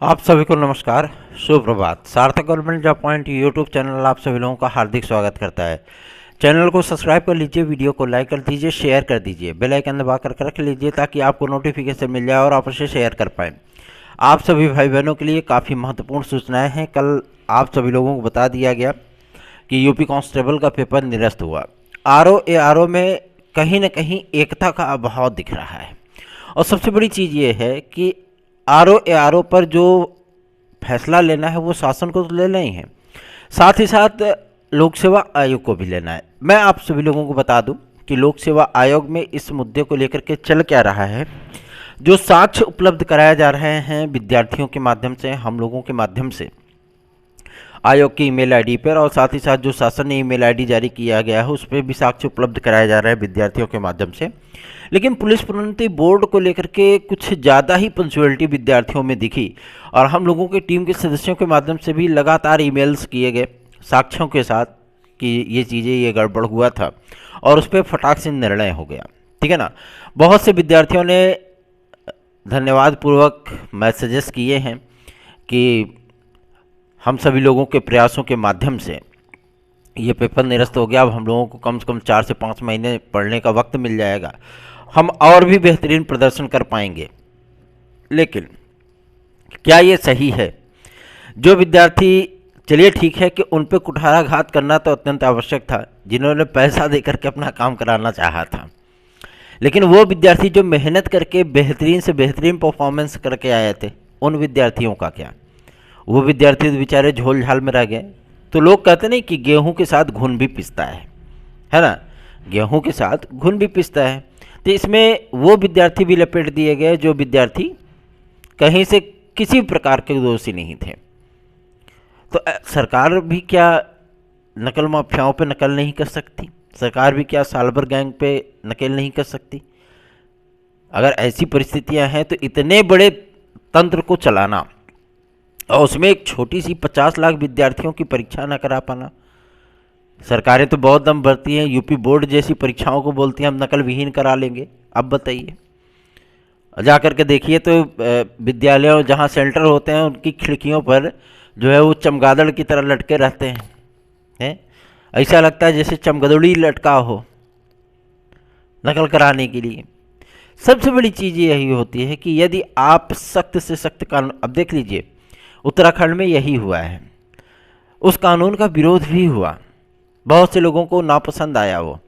आप सभी को नमस्कार, सुप्रभात। सार्थक government job point YouTube channel आप सभी लोगों का हार्दिक स्वागत करता है। चैनल को सब्सक्राइब कर लीजिए, वीडियो को लाइक कर दीजिए, शेयर कर दीजिए, बेल आइकन दबा कर रख लीजिए ताकि आपको नोटिफिकेशन मिल जाए और आप उसे शेयर कर पाएँ। आप सभी भाई बहनों के लिए काफ़ी महत्वपूर्ण सूचनाएँ हैं। कल आप सभी लोगों को बता दिया गया कि यूपी कांस्टेबल का पेपर निरस्त हुआ। आरओ में कहीं न कहीं एकता का अभाव दिख रहा है और सबसे बड़ी चीज़ ये है कि आरओ पर जो फैसला लेना है वो शासन को तो लेना ही है, साथ ही साथ लोक सेवा आयोग को भी लेना है। मैं आप सभी लोगों को बता दूं कि लोक सेवा आयोग में इस मुद्दे को लेकर के चल क्या रहा है। जो साक्ष्य उपलब्ध कराए जा रहे हैं विद्यार्थियों के माध्यम से, हम लोगों के माध्यम से आयोग की ईमेल आईडी पर, और साथ ही साथ जो शासन ने ईमेल आईडी जारी किया गया है उस पर भी साक्ष्य उपलब्ध कराया जा रहा है विद्यार्थियों के माध्यम से। लेकिन पुलिस प्रोन्नति बोर्ड को लेकर के कुछ ज़्यादा ही पंक्चुअलिटी विद्यार्थियों में दिखी और हम लोगों की टीम के सदस्यों के माध्यम से भी लगातार ईमेल्स किए गए साक्ष्यों के साथ कि ये चीज़ें ये गड़बड़ हुआ था और उस पर फटाक से निर्णय हो गया। ठीक है ना। बहुत से विद्यार्थियों ने धन्यवाद पूर्वक मैसेजेस किए हैं कि हम सभी लोगों के प्रयासों के माध्यम से ये पेपर निरस्त हो गया। अब हम लोगों को कम से कम 4 से 5 महीने पढ़ने का वक्त मिल जाएगा, हम और भी बेहतरीन प्रदर्शन कर पाएंगे। लेकिन क्या ये सही है? जो विद्यार्थी, चलिए ठीक है कि उन पे कुठाराघात करना तो अत्यंत आवश्यक था जिन्होंने पैसा दे करके अपना काम कराना चाहा था, लेकिन वो विद्यार्थी जो मेहनत करके बेहतरीन से बेहतरीन परफॉर्मेंस करके आए थे, उन विद्यार्थियों का क्या? वो विद्यार्थी तो बेचारे झोल झाल में रह गए। तो लोग कहते नहीं कि गेहूं के साथ घुन भी पिसता है ना, गेहूं के साथ घुन भी पिसता है। तो इसमें वो विद्यार्थी भी लपेट दिए गए जो विद्यार्थी कहीं से किसी प्रकार के दोषी नहीं थे। तो सरकार भी क्या नकल माफियाओं पे नकल नहीं कर सकती? सरकार भी क्या सालभर गैंग पे नकल नहीं कर सकती? अगर ऐसी परिस्थितियां हैं तो इतने बड़े तंत्र को चलाना और उसमें एक छोटी सी 50 लाख विद्यार्थियों की परीक्षा न करा पाना। सरकारें तो बहुत दम भरती हैं, यूपी बोर्ड जैसी परीक्षाओं को बोलती हैं हम नकल विहीन करा लेंगे। अब बताइए, जा कर के देखिए तो विद्यालयों जहाँ सेंटर होते हैं उनकी खिड़कियों पर जो है वो चमगादड़ की तरह लटके रहते हैं। ऐसा लगता है जैसे चमगदड़ी लटका हो नकल कराने के लिए। सबसे बड़ी चीज़ यही होती है कि यदि आप सख्त से सख्त कानून, अब देख लीजिए उत्तराखंड में यही हुआ है, उस कानून का विरोध भी हुआ, बहुत से लोगों को नापसंद आया वो,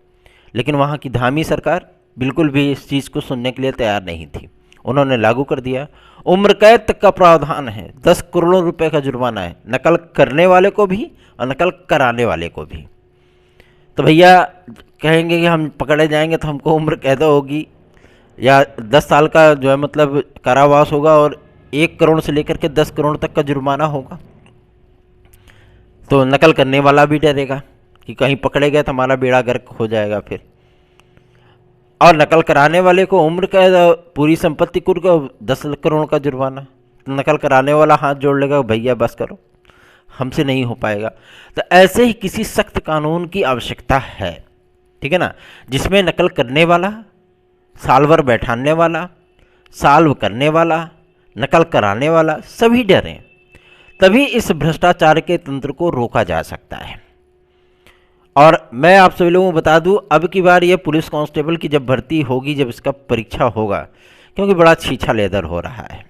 लेकिन वहाँ की धामी सरकार बिल्कुल भी इस चीज़ को सुनने के लिए तैयार नहीं थी। उन्होंने लागू कर दिया। उम्र कैद तक का प्रावधान है, 10 करोड़ रुपए का जुर्माना है, नकल करने वाले को भी और नकल कराने वाले को भी। तो भैया कहेंगे कि हम पकड़े जाएंगे तो हमको उम्र कैद होगी या 10 साल का जो है मतलब कारावास होगा और 1 करोड़ से लेकर के 10 करोड़ तक का जुर्माना होगा। तो नकल करने वाला भी डरेगा कि कहीं पकड़े गए तो हमारा बेड़ा गर्क हो जाएगा फिर। और नकल कराने वाले को उम्र कैद, पूरी संपत्ति कुर्क, 10 करोड़ का जुर्माना। नकल कराने वाला हाथ जोड़ लेगा, भैया बस करो, हमसे नहीं हो पाएगा। तो ऐसे ही किसी सख्त कानून की आवश्यकता है, ठीक है ना, जिसमें नकल करने वाला, साल भर बैठाने वाला, साल्व करने वाला, नकल कराने वाला सभी डरें, तभी इस भ्रष्टाचार के तंत्र को रोका जा सकता है। और मैं आप सभी लोगों को बता दूं, अब की बार ये पुलिस कांस्टेबल की जब भर्ती होगी, जब इसका परीक्षा होगा, क्योंकि बड़ा छीछा लेदर हो रहा है,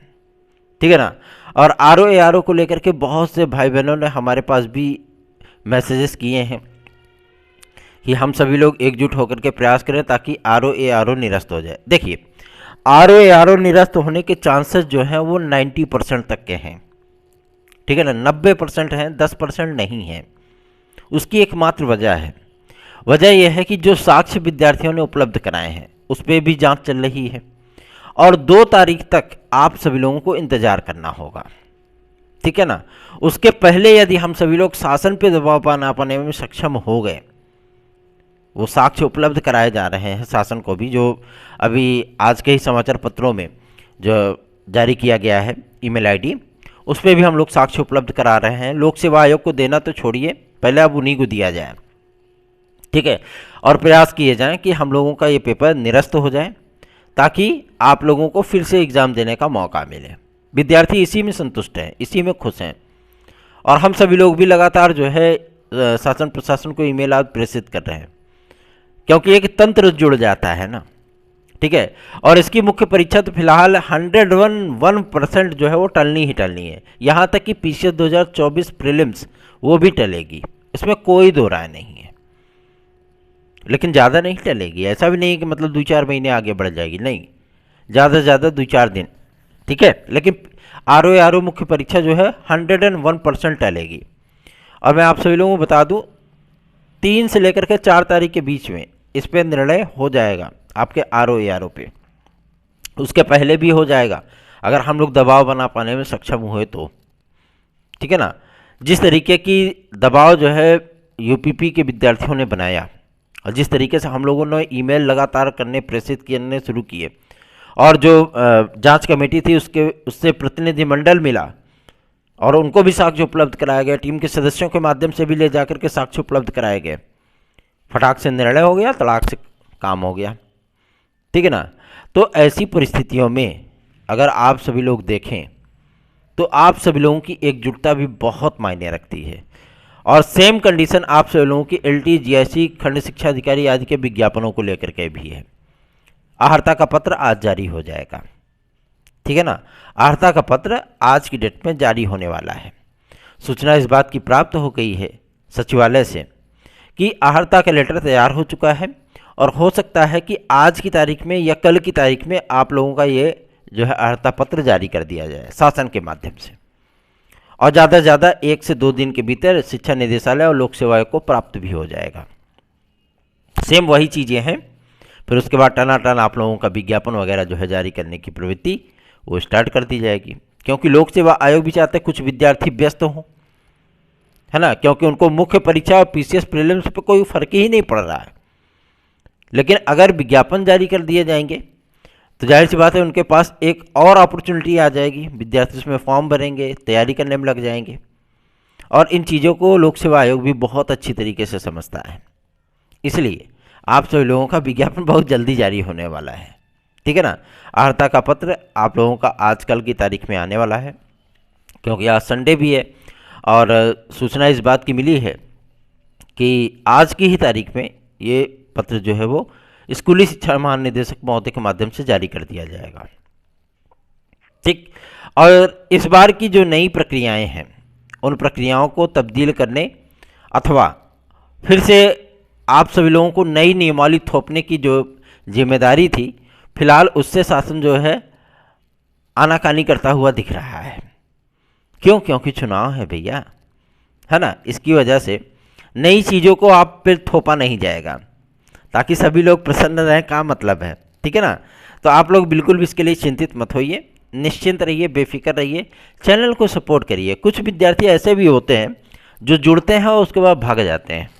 ठीक है ना। और आरओ को लेकर के बहुत से भाई बहनों ने हमारे पास भी मैसेजेस किए हैं कि हम सभी लोग एकजुट होकर के प्रयास करें ताकि आरओ निरस्त हो जाए। देखिए, आरओ निरस्त होने के चांसेस जो हैं वो 90% तक के हैं, ठीक है ना, 90% हैं, 10% नहीं है। उसकी एकमात्र वजह है, वजह यह है कि जो साक्ष्य विद्यार्थियों ने उपलब्ध कराए हैं उस पर भी जांच चल रही है और 2 तारीख तक आप सभी लोगों को इंतजार करना होगा, ठीक है ना। उसके पहले यदि हम सभी लोग शासन पे दबाव पाने में सक्षम हो गए, वो साक्ष्य उपलब्ध कराए जा रहे हैं शासन को भी, जो अभी आज के ही समाचार पत्रों में जो जारी किया गया है ईमेल आईडी, उस पर भी हम लोग साक्ष्य उपलब्ध करा रहे हैं। लोक सेवा आयोग को देना तो छोड़िए, पहले अब उन्हीं को दिया जाए, ठीक है, और प्रयास किए जाएं कि हम लोगों का ये पेपर निरस्त हो जाए ताकि आप लोगों को फिर से एग्ज़ाम देने का मौका मिले। विद्यार्थी इसी में संतुष्ट हैं, इसी में खुश हैं। और हम सभी लोग भी लगातार जो है शासन प्रशासन को ईमेल आज प्रेषित कर रहे हैं, क्योंकि एक तंत्र जुड़ जाता है ना, ठीक है। और इसकी मुख्य परीक्षा तो फिलहाल 101% जो है वो टलनी ही टलनी है। यहाँ तक कि पीसीएस 2024 प्रीलिम्स वो भी टलेगी, इसमें कोई दो राय नहीं है। लेकिन ज़्यादा नहीं टलेगी, ऐसा भी नहीं है कि मतलब 2-4 महीने आगे बढ़ जाएगी, नहीं, ज़्यादा से ज़्यादा 2-4 दिन, ठीक है। लेकिन आरओ मुख्य परीक्षा जो है 101% टलेगी। और मैं आप सभी लोगों को बता दूं, 3 से लेकर के 4 तारीख के बीच में इस पर निर्णय हो जाएगा आपके आरओ पे। उसके पहले भी हो जाएगा अगर हम लोग दबाव बना पाने में सक्षम हुए तो, ठीक है ना। जिस तरीके की दबाव जो है यूपीपी के विद्यार्थियों ने बनाया और जिस तरीके से हम लोगों ने ईमेल लगातार प्रेषित करने शुरू किए, और जो जांच कमेटी थी उससे प्रतिनिधिमंडल मिला और उनको भी साक्ष्य उपलब्ध कराया गया, टीम के सदस्यों के माध्यम से भी ले जाकर के साक्ष्य उपलब्ध कराए गए, फटाक से निर्णय हो गया, तलाक से काम हो गया, ठीक है ना। तो ऐसी परिस्थितियों में अगर आप सभी लोग देखें तो आप सभी लोगों की एकजुटता भी बहुत मायने रखती है। और सेम कंडीशन आप सभी लोगों की एलटी, जीआईसी, खंड शिक्षा अधिकारी आदि के विज्ञापनों को लेकर के भी है। आहर्ता का पत्र आज जारी हो जाएगा, ठीक है ना। आहर्ता का पत्र आज की डेट में जारी होने वाला है। सूचना इस बात की प्राप्त हो गई है सचिवालय से कि आहर्ता का लेटर तैयार हो चुका है और हो सकता है कि आज की तारीख में या कल की तारीख में आप लोगों का ये जो है आहर्ता पत्र जारी कर दिया जाए शासन के माध्यम से, और ज़्यादा से ज़्यादा 1 से 2 दिन के भीतर शिक्षा निदेशालय और लोक सेवा आयोग को प्राप्त भी हो जाएगा। सेम वही चीज़ें हैं। फिर उसके बाद टनाटन आप लोगों का विज्ञापन वगैरह जो है जारी करने की प्रवृत्ति वो स्टार्ट कर दी जाएगी, क्योंकि लोक सेवा आयोग भी चाहते हैं कुछ विद्यार्थी व्यस्त हों, है ना, क्योंकि उनको मुख्य परीक्षा और पीसीएस प्रीलिम्स पे कोई फर्क ही नहीं पड़ रहा है। लेकिन अगर विज्ञापन जारी कर दिए जाएंगे तो जाहिर सी बात है उनके पास एक और अपॉर्चुनिटी आ जाएगी, विद्यार्थी उसमें फॉर्म भरेंगे, तैयारी करने में लग जाएंगे। और इन चीज़ों को लोक सेवा आयोग भी बहुत अच्छी तरीके से समझता है, इसलिए आप सभी लोगों का विज्ञापन बहुत जल्दी जारी होने वाला है, ठीक है ना। आहर्ता का पत्र आप लोगों का आजकल की तारीख में आने वाला है, क्योंकि आज संडे भी है। और सूचना इस बात की मिली है कि आज की ही तारीख में ये पत्र जो है वो स्कूली शिक्षा महानिदेशक महोदय के माध्यम से जारी कर दिया जाएगा, ठीक। और इस बार की जो नई प्रक्रियाएं हैं उन प्रक्रियाओं को तब्दील करने अथवा फिर से आप सभी लोगों को नई नियमावली थोपने की जो जिम्मेदारी थी, फिलहाल उससे शासन जो है आनाकानी करता हुआ दिख रहा है। क्यों? क्योंकि चुनाव है भैया, है ना। इसकी वजह से नई चीज़ों को आप पे थोपा नहीं जाएगा ताकि सभी लोग प्रसन्न रहें, का मतलब है, ठीक है ना। तो आप लोग बिल्कुल भी इसके लिए चिंतित मत होइए, निश्चिंत रहिए, बेफिक्र रहिए, चैनल को सपोर्ट करिए। कुछ विद्यार्थी ऐसे भी होते हैं जो जुड़ते हैं और उसके बाद भाग जाते हैं,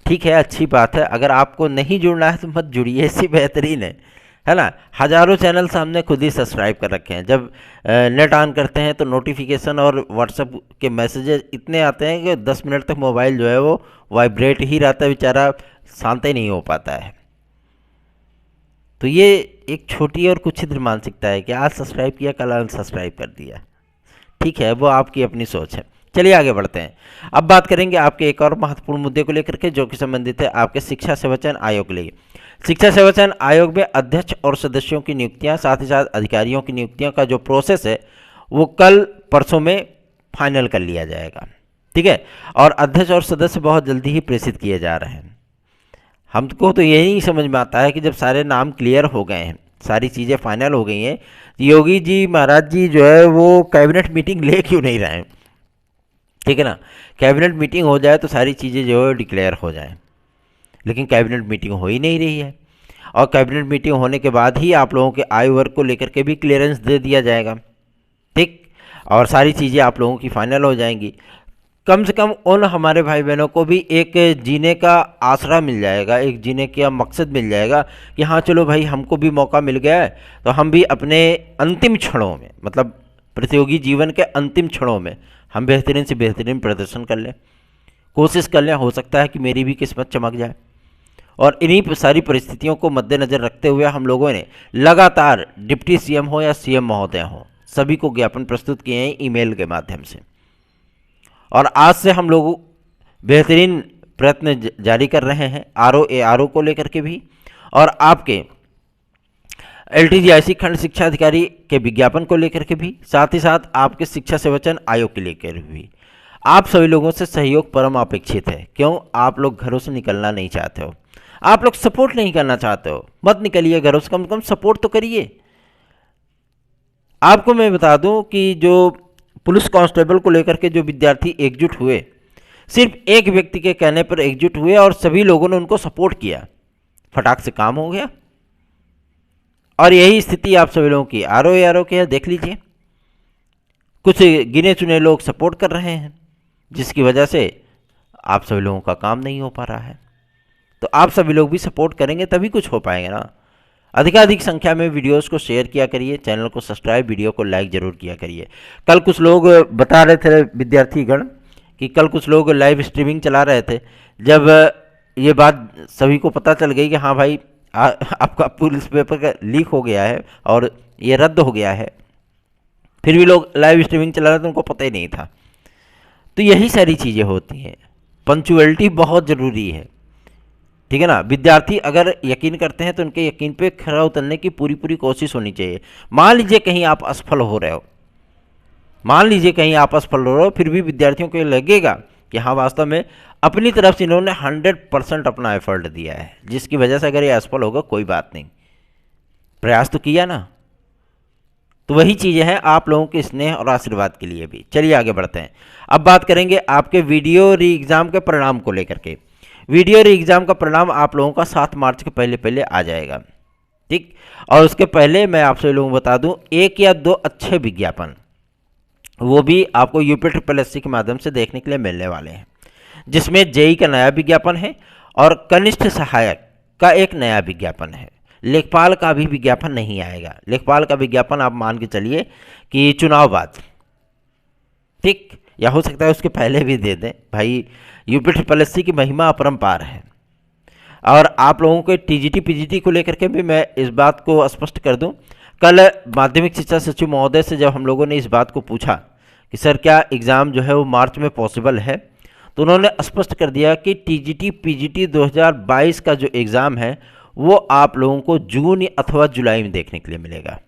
ठीक है, अच्छी बात है। अगर आपको नहीं जुड़ना है तो मत जुड़िए, इससे बेहतरीन है ना। हज़ारों चैनल सामने खुद ही सब्सक्राइब कर रखे हैं। जब नेट ऑन करते हैं तो नोटिफिकेशन और व्हाट्सएप के मैसेजेस इतने आते हैं कि 10 मिनट तक मोबाइल जो है वो वाइब्रेट ही रहता है, बेचारा शांत ही नहीं हो पाता है। तो ये एक छोटी और कुछिद्र मानसिकता है कि आज सब्सक्राइब किया, कल अनसब्सक्राइब कर दिया, ठीक है, वो आपकी अपनी सोच है। चलिए आगे बढ़ते हैं। अब बात करेंगे आपके एक और महत्वपूर्ण मुद्दे को लेकर के, जो कि संबंधित है आपके शिक्षा सेवा चयन आयोग के लिए। शिक्षा सेवा चयन आयोग में अध्यक्ष और सदस्यों की नियुक्तियां, साथ ही साथ अधिकारियों की नियुक्तियों का जो प्रोसेस है वो कल परसों में फाइनल कर लिया जाएगा, ठीक है। और अध्यक्ष और सदस्य बहुत जल्दी ही प्रेषित किए जा रहे हैं। हमको तो यही नहीं समझ में आता है कि जब सारे नाम क्लियर हो गए हैं, सारी चीज़ें फाइनल हो गई हैं, योगी जी महाराज जी जो है वो कैबिनेट मीटिंग ले क्यों नहीं रहे हैं, ठीक है ना। कैबिनेट मीटिंग हो जाए तो सारी चीज़ें जो है डिक्लेयर हो जाएं, लेकिन कैबिनेट मीटिंग हो ही नहीं रही है। और कैबिनेट मीटिंग होने के बाद ही आप लोगों के आयु वर्ग को लेकर के भी क्लियरेंस दे दिया जाएगा, ठीक, और सारी चीज़ें आप लोगों की फाइनल हो जाएंगी। कम से कम उन हमारे भाई बहनों को भी एक जीने का आसरा मिल जाएगा, एक जीने का मकसद मिल जाएगा कि हाँ चलो भाई हमको भी मौका मिल गया है, तो हम भी अपने अंतिम क्षणों में, मतलब प्रतियोगी जीवन के अंतिम क्षणों में हम बेहतरीन से बेहतरीन प्रदर्शन कर लें, कोशिश कर लें। हो सकता है कि मेरी भी किस्मत चमक जाए। और इन्हीं सारी परिस्थितियों को मद्देनज़र रखते हुए हम लोगों ने लगातार डिप्टी सीएम हो या सीएम महोदय हो, सभी को ज्ञापन प्रस्तुत किए हैं ईमेल के माध्यम से। और आज से हम लोग बेहतरीन प्रयत्न जारी कर रहे हैं आरओ को लेकर के भी, और आपके LTGIC खंड शिक्षा अधिकारी के विज्ञापन को लेकर के भी, साथ ही साथ आपके शिक्षा सेवाचयन आयोग के लेकर भी। आप सभी लोगों से सहयोग परम अपेक्षित है। क्यों? आप लोग घरों से निकलना नहीं चाहते हो, आप लोग सपोर्ट नहीं करना चाहते हो। मत निकलिए घरों से, कम से कम सपोर्ट तो करिए। आपको मैं बता दूं कि जो पुलिस कांस्टेबल को लेकर के जो विद्यार्थी एकजुट हुए, सिर्फ एक व्यक्ति के कहने पर एकजुट हुए और सभी लोगों ने उनको सपोर्ट किया, फटाक से काम हो गया। और यही स्थिति आप सभी लोगों की आरओ के है। देख लीजिए, कुछ गिने चुने लोग सपोर्ट कर रहे हैं, जिसकी वजह से आप सभी लोगों का काम नहीं हो पा रहा है। तो आप सभी लोग भी सपोर्ट करेंगे तभी कुछ हो पाएगा ना। अधिकाधिक संख्या में वीडियोस को शेयर किया करिए, चैनल को सब्सक्राइब, वीडियो को लाइक जरूर किया करिए। कल कुछ लोग बता रहे थे विद्यार्थीगण कि कल कुछ लोग लाइव स्ट्रीमिंग चला रहे थे। जब ये बात सभी को पता चल गई कि हाँ भाई आपका पुलिस पेपर का लीक हो गया है और ये रद्द हो गया है, फिर भी लोग लाइव स्ट्रीमिंग चला रहे थे, उनको पता ही नहीं था। तो यही सारी चीज़ें होती हैं। पंक्चुअलिटी बहुत ज़रूरी है, ठीक है ना। विद्यार्थी अगर यकीन करते हैं तो उनके यकीन पे खरा उतरने की पूरी कोशिश होनी चाहिए। मान लीजिए कहीं आप असफल हो रहे हो, फिर भी विद्यार्थियों को लगेगा कि हाँ वास्तव में अपनी तरफ से इन्होंने 100% अपना एफर्ट दिया है, जिसकी वजह से अगर ये असफल होगा कोई बात नहीं, प्रयास तो किया ना। तो वही चीज़ें हैं आप लोगों के स्नेह और आशीर्वाद के लिए भी। चलिए आगे बढ़ते हैं। अब बात करेंगे आपके वीडियो री एग्ज़ाम के परिणाम को लेकर के। वीडियो री एग्ज़ाम का परिणाम आप लोगों का 7 मार्च के पहले आ जाएगा, ठीक। और उसके पहले मैं आप सभी लोगों को बता दूं, 1 या 2 अच्छे विज्ञापन वो भी आपको UPSSC के माध्यम से देखने के लिए मिलने वाले हैं, जिसमें JEE का नया विज्ञापन है और कनिष्ठ सहायक का एक नया विज्ञापन है। लेखपाल का भी विज्ञापन नहीं आएगा। लेखपाल का विज्ञापन आप मान के चलिए कि चुनाव बाद, ठीक, या हो सकता है उसके पहले भी दे दें। भाई UPSSC की महिमा अपरंपार है। और आप लोगों के TGT PGT को लेकर के भी मैं इस बात को स्पष्ट कर दूं, कल माध्यमिक शिक्षा सचिव महोदय से जब हम लोगों ने इस बात को पूछा कि सर क्या एग्ज़ाम जो है वो मार्च में पॉसिबल है, तो उन्होंने स्पष्ट कर दिया कि TGT PGT 2022 का जो एग्ज़ाम है वो आप लोगों को जून अथवा जुलाई में देखने के लिए मिलेगा।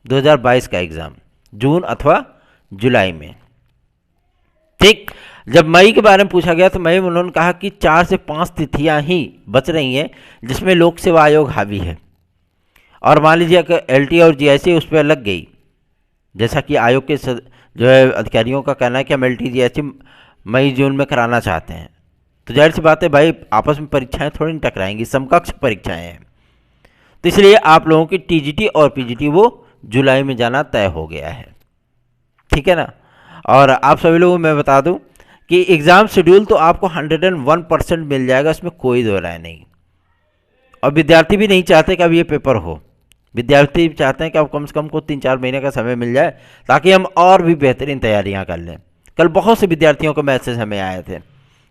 2022 का एग्ज़ाम जून अथवा जुलाई में, ठीक। जब मई के बारे में पूछा गया तो मई में उन्होंने कहा कि 4 से 5 तिथियां ही बच रही हैं जिसमें लोक सेवा आयोग हावी है। और मान लीजिए अगर LT और GIC उस पर लग गई, जैसा कि आयोग के जो है अधिकारियों का कहना है कि हम LT GIC मई जून में कराना चाहते हैं, तो जाहिर सी बात है भाई आपस में परीक्षाएं थोड़ी नहीं टकराएंगी, समकक्ष परीक्षाएं हैं। तो इसलिए आप लोगों की TGT और PGT वो जुलाई में जाना तय हो गया है, ठीक है ना। और आप सभी लोगों को मैं बता दूं कि एग्ज़ाम शेड्यूल तो आपको 101% मिल जाएगा, इसमें कोई दो राय नहीं। और विद्यार्थी भी नहीं चाहते कि अब ये पेपर हो, विद्यार्थी चाहते हैं कि अब कम से कम को 3-4 महीने का समय मिल जाए ताकि हम और भी बेहतरीन तैयारियां कर लें। कल बहुत से विद्यार्थियों के मैसेज हमें आए थे,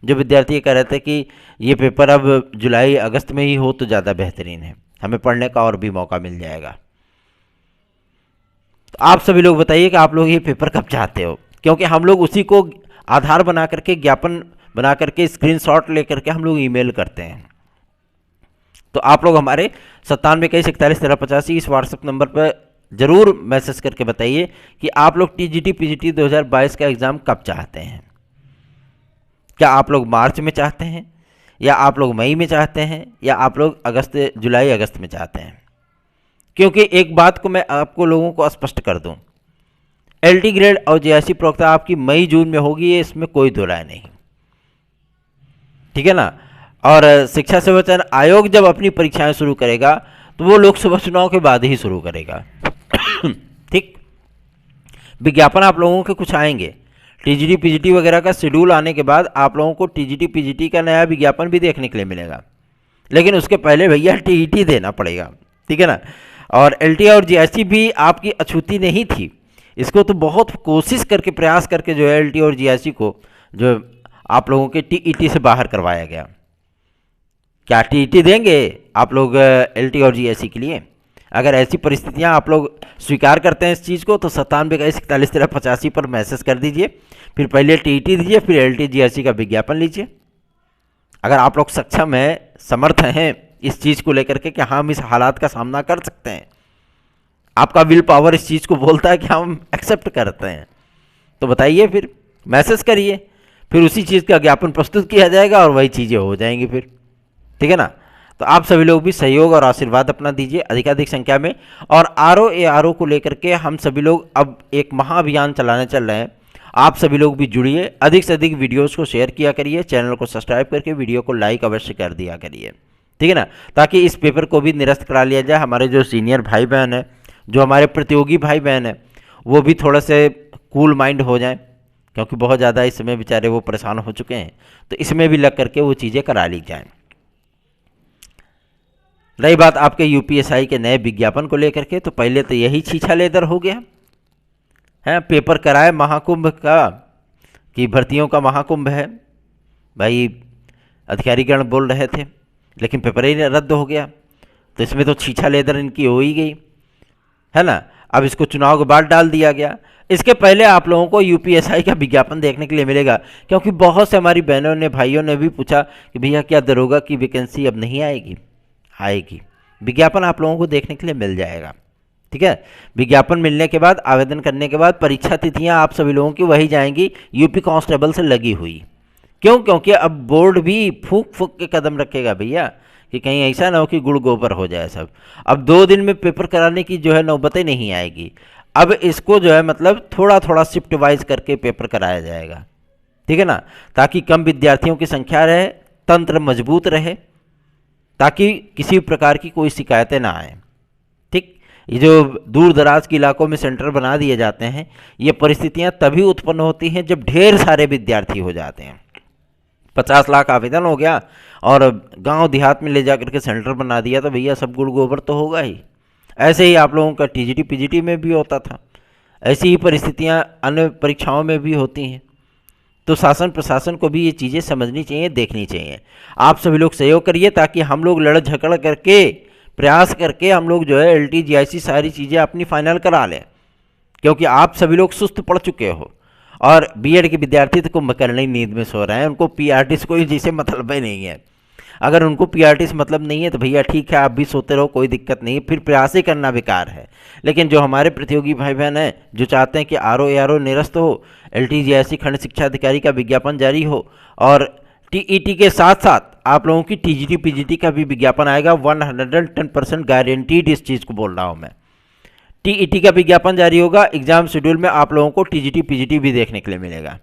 जो विद्यार्थी कह रहे थे कि ये पेपर अब जुलाई अगस्त में ही हो तो ज़्यादा बेहतरीन है, हमें पढ़ने का और भी मौका मिल जाएगा। तो आप सभी लोग बताइए कि आप लोग ये पेपर कब चाहते हो, क्योंकि हम लोग उसी को आधार बना करके, ज्ञापन बना करके, स्क्रीनशॉट लेकर के हम लोग ईमेल करते हैं। तो आप लोग हमारे 9721411385 इस व्हाट्सएप नंबर पर ज़रूर मैसेज करके बताइए कि आप लोग TGT PGT 2022 का एग्ज़ाम कब चाहते हैं। क्या आप लोग मार्च में चाहते हैं, या आप लोग मई में चाहते हैं, या आप लोग जुलाई अगस्त में चाहते हैं। क्योंकि एक बात को मैं आपको लोगों को स्पष्ट कर दूं, LT ग्रेड और JIC प्रोक्ता आपकी मई जून में होगी, इसमें कोई दो राय नहीं, ठीक है ना। और शिक्षा सेवा चयन आयोग जब अपनी परीक्षाएं शुरू करेगा तो वो लोकसभा चुनाव के बाद ही शुरू करेगा, ठीक। विज्ञापन आप लोगों के कुछ आएंगे, TGT PGT वगैरह का शेड्यूल आने के बाद आप लोगों को TGT PGT का नया विज्ञापन भी देखने के लिए मिलेगा, लेकिन उसके पहले भैया TET देना पड़ेगा, ठीक है ना। और LT और JIC भी आपकी अछूती नहीं थी, इसको तो बहुत कोशिश करके, प्रयास करके जो है LT और JIC को जो आप लोगों के TET से बाहर करवाया गया। क्या TET देंगे आप लोग LT और JIC के लिए? अगर ऐसी परिस्थितियां आप लोग स्वीकार करते हैं इस चीज़ को तो 9721411385 पर मैसेज कर दीजिए, फिर पहले टीईटी दीजिए, फिर LTGIC का विज्ञापन लीजिए। अगर आप लोग सक्षम हैं, समर्थ हैं इस चीज़ को लेकर के कि हम इस हालात का सामना कर सकते हैं, आपका विल पावर इस चीज़ को बोलता है कि हम एक्सेप्ट करते हैं, तो बताइए, फिर मैसेज करिए, फिर उसी चीज़ का ज्ञापन प्रस्तुत किया जाएगा और वही चीज़ें हो जाएंगी फिर, ठीक है ना। तो आप सभी लोग भी सहयोग और आशीर्वाद अपना दीजिए अधिकाधिक संख्या में। और RO को लेकर के हम सभी लोग अब एक महाअभियान चलाने चल रहे हैं। आप सभी लोग भी जुड़िए, अधिक से अधिक वीडियोस को शेयर किया करिए, चैनल को सब्सक्राइब करके वीडियो को लाइक अवश्य कर दिया करिए, ठीक है ना, ताकि इस पेपर को भी निरस्त करा लिया जाए। हमारे जो सीनियर भाई बहन हैं, जो हमारे प्रतियोगी भाई बहन हैं, वो भी थोड़ा से कूल माइंड हो जाएं, क्योंकि बहुत ज़्यादा इस समय बेचारे वो परेशान हो चुके हैं। तो इसमें भी लग करके वो चीज़ें करा ली जाएं। रही बात आपके UPSI के नए विज्ञापन को लेकर के, तो पहले तो यही छीछा लेदर हो गया है, पेपर कराए महाकुंभ का कि भर्तियों का महाकुंभ है भाई, अधिकारीगण बोल रहे थे, लेकिन पेपर ही रद्द हो गया। तो इसमें तो छीछा लेदर इनकी हो ही गई है ना। अब इसको चुनाव के बाद डाल दिया गया। इसके पहले आप लोगों को UPSI का विज्ञापन देखने के लिए मिलेगा, क्योंकि बहुत से हमारी बहनों ने, भाइयों ने भी पूछा कि भैया क्या दरोगा की वैकेंसी अब नहीं आएगी? आएगी, विज्ञापन आप लोगों को देखने के लिए मिल जाएगा, ठीक है। विज्ञापन मिलने के बाद, आवेदन करने के बाद परीक्षा तिथियां आप सभी लोगों की वही जाएंगी यूपी कांस्टेबल से लगी हुई। क्यों? क्योंकि अब बोर्ड भी फूंक फूंक के कदम रखेगा भैया, कि कहीं ऐसा ना हो कि गुड़ गोबर हो जाए सब। अब 2 दिन में पेपर कराने की जो है नौबतें नहीं आएगी। अब इसको जो है मतलब थोड़ा थोड़ा शिफ्ट वाइज करके पेपर कराया जाएगा, ठीक है ना, ताकि कम विद्यार्थियों की संख्या रहे, तंत्र मजबूत रहे, ताकि किसी प्रकार की कोई शिकायतें ना आए, ठीक। ये जो दूर दराज के इलाकों में सेंटर बना दिए जाते हैं, ये परिस्थितियां तभी उत्पन्न होती हैं जब ढेर सारे विद्यार्थी हो जाते हैं। 50 लाख आवेदन हो गया और गांव देहात में ले जाकर के सेंटर बना दिया, तो भैया सब गुड़ गोबर तो होगा ही। ऐसे ही आप लोगों का TGT PGT में भी होता था, ऐसी ही परिस्थितियां अन्य परीक्षाओं में भी होती हैं। तो शासन प्रशासन को भी ये चीज़ें समझनी चाहिए, देखनी चाहिए। आप सभी लोग सहयोग करिए, ताकि हम लोग लड़ झगड़ करके, प्रयास करके हम लोग जो है LTGIC सारी चीज़ें अपनी फाइनल करा लें, क्योंकि आप सभी लोग सुस्त पड़ चुके हो। और BEd के विद्यार्थी तो कुंभकर्ण नींद में सो रहे हैं, उनको PRT से कोई जिसे मतलब ही नहीं है। अगर उनको PRT से मतलब नहीं है तो भैया ठीक है, आप भी सोते रहो, कोई दिक्कत नहीं, फिर प्रयास ही करना बेकार है। लेकिन जो हमारे प्रतियोगी भाई बहन हैं, जो चाहते हैं कि RO निरस्त हो, LTGIC खंड शिक्षा अधिकारी का विज्ञापन जारी हो, और TET के साथ साथ आप लोगों की TGT PGT का भी विज्ञापन आएगा, 110% गारंटीड इस चीज़ को बोल रहा हूँ मैं। TET का विज्ञापन जारी होगा, एग्जाम शेड्यूल में आप लोगों को TGT PGT भी देखने के लिए मिलेगा,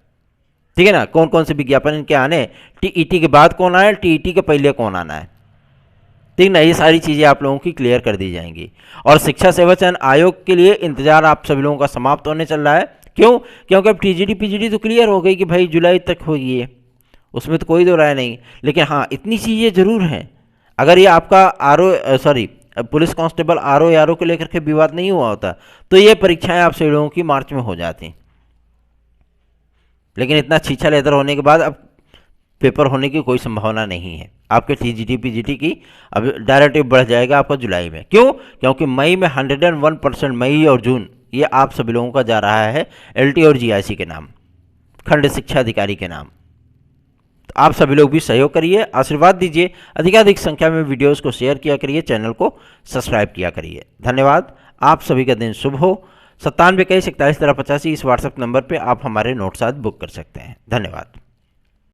ठीक है ना। कौन कौन से विज्ञापन इनके आने, TET के बाद कौन आए, TET के पहले कौन आना है, ठीक ना, ये सारी चीज़ें आप लोगों की क्लियर कर दी जाएंगी। और शिक्षा सेवा चयन आयोग के लिए इंतजार आप सभी लोगों का समाप्त होने चल रहा है। क्यों? क्योंकि अब TGT PGT तो क्लियर हो गई कि भाई जुलाई तक होगी है, उसमें तो कोई दो राय नहीं। लेकिन हाँ, इतनी चीज़ें जरूर हैं, अगर ये आपका पुलिस कांस्टेबल RO को लेकर के विवाद नहीं हुआ होता, तो ये परीक्षाएं आप सभी लोगों की मार्च में हो जाती। लेकिन इतना छीछा लेदर होने के बाद अब पेपर होने की कोई संभावना नहीं है। आपके TGT PGT की अब डायरेक्टिव बढ़ जाएगा आपका जुलाई में। क्यों? क्योंकि मई में 101%, मई और जून ये आप सभी लोगों का जा रहा है LT और GIC के नाम, खंड शिक्षा अधिकारी के नाम। तो आप सभी लोग भी सहयोग करिए, आशीर्वाद दीजिए, अधिकाधिक संख्या में वीडियोस को शेयर किया करिए, चैनल को सब्सक्राइब किया करिए। धन्यवाद। आप सभी का दिन शुभ हो। 9721411385 इस व्हाट्सएप नंबर पे आप हमारे नोट्स आज बुक कर सकते हैं। धन्यवाद।